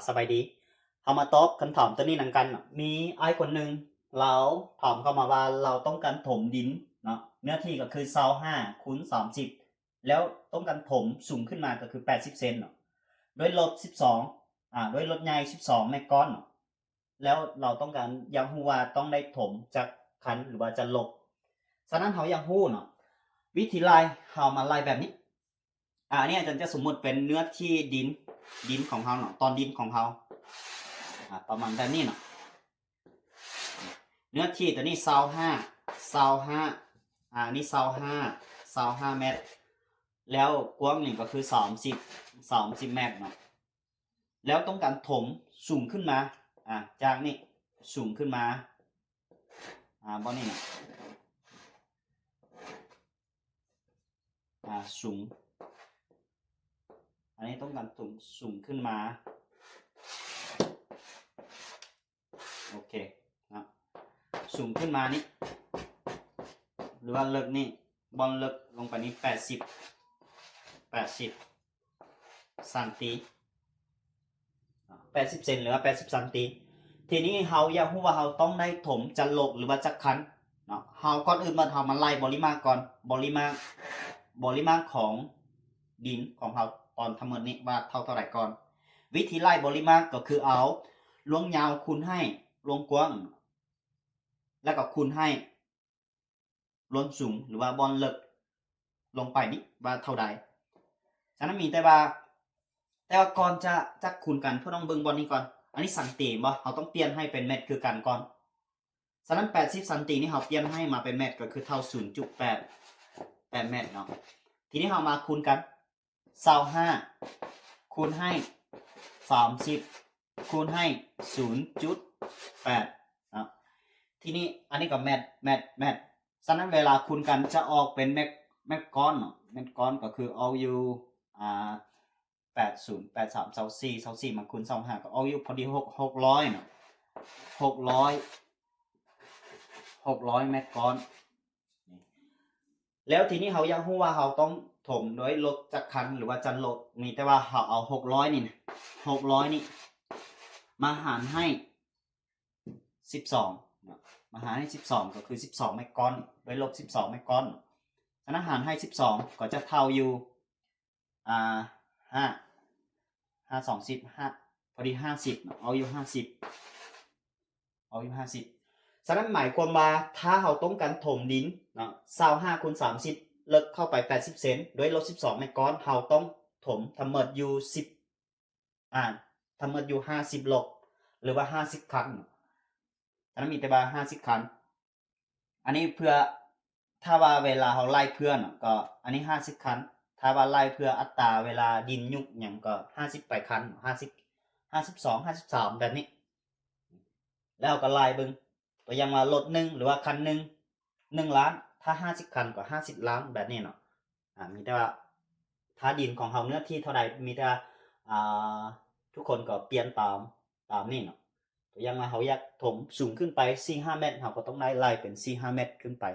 สบายดีเขามาตอบคำถามตัวนี้นังกันมีไอ้คนหนึ่งเราถามเข้ามาว่าเราต้องการถมดินเนาะเนื้อที่ก็คือ25 คูณ 30แล้วต้องการถมสูงขึ้นมาก็คือ80 เซนเนาะด้วยรถ12ด้วยรถใหญ่12เมตรก้อนเนาะแล้วเราต้องการอยากรู้ว่าต้องได้ถมจากคันหรือว่าจะลบฉะนั้นเขาอยากรู้เนาะวิธีไล่เขามาไล่แบบนี้อันนี้อาจารย์จะสมมุติเป็นเนื้อที่ดินของเขาเนาะตอนดินของเขาประมาณแบบนี้เนาะเนื้อที่ตัวนี้25นี่25เมตรแล้วกว้างนี่ก็คือ30เมตรเนาะแล้วต้องการถมสูงขึ้นมาจากนี่สูงขึ้นมาบนนี้เนาะสูงอันนี้ต้องการถมสูงขึ้นมาโอเคนะสูงขึ้นมานี่หรือว่าเลิกนี่บอลเลิกลงไปนี่80ซันติ80 เซนหรือว่า80ซันติทีนี้เฮาอยากรู้ว่าเฮาต้องได้ถมจันโลกหรือว่าจักคันเนาะเฮาก่อนอื่นมาไล่ปริมาณก่อนปริมาณของดินของเฮาตอนทั้งหมดนี้ว่าเท่าไหร่ก่อนวิธีไล่ปริมาณก็คือเอาลวงยาวคูณให้ลวงกว้างแล้วก็คูณให้ล้นสูงหรือว่าบอลเลิกลงไปนี่ว่าเท่าใดฉะนั้นมีแต่ว่าก่อนจะคูณกันเพื่อต้องเบิ่งบอลนี้ก่อนอันนี้สันติบ่เราต้องเปลี่ยนให้เป็นเมตรคือกันก่อนฉะนั้น80สันตินี่เราเปลี่ยนให้มาเป็นเมตรก็คือเท่า 0.8 เมตรเนาะทีนี้เรามาคูณกัน25คูณให้30คูณให้ 0.8 เนาะทีนี้อันนี้ก็เมตรฉะนั้นเวลาคูณกันจะออกเป็นเมตรก้อนเนาะเมตรก้อนก็คือเอาอยู่80 83 24มาคูณ25ก็เอาอยู่พอดี600เนาะ600เมตรก้อนแล้วทีนี้เขาอยากรู้ว่าเขาต้องถมด้วยรถจักรคันหรือว่าจันรถมีแต่ว่าเขาเอา600นี่นะ600นี่มาหารให้12มาหารให้12ก็คือ12เมตรก้อนด้วยลบ12เมตรก้อนฉะนั้นหารให้12ก็จะเท่าอยู่5 2 5พอดี50เอาอยู่50ฉะนั้นหมายความว่าถ้าเราต้องการถมดินเนาะ25คูณ30เลิกเข้าไป80เซนด้วยลบ12เมตรก้อนเราต้องถมทั้งหมดอยู่ทั้งหมดอยู่50ลบหรือว่า50ครั้งฉะนั้นมีแต่ว่า50ครั้งอันนี้เพื่อถ้าว่าเวลาเราไล่เพื่อนก็อันนี้50ครั้งถ้าว่าไล่เพื่ออัตราเวลาดินยุกอย่างก็50ไปครั้ง50 52 53แบบนี้แล้วก็ไล่เบิ่งตัวอย่างว่ารถ1หรือว่าคัน1 ล้านถ้า50คันก็50ล้านแบบนี้เนาะมีแต่ว่าถ้าดินของเฮาเนื้อที่เท่าใดมีแต่ทุกคนก็เปลี่ยนตามนี่เนาะตัวอย่างว่าเฮาอยากถมสูงขึ้นไป4-5 เมตรเฮาก็ต้องไล่เป็น4-5 เมตรขึ้นไป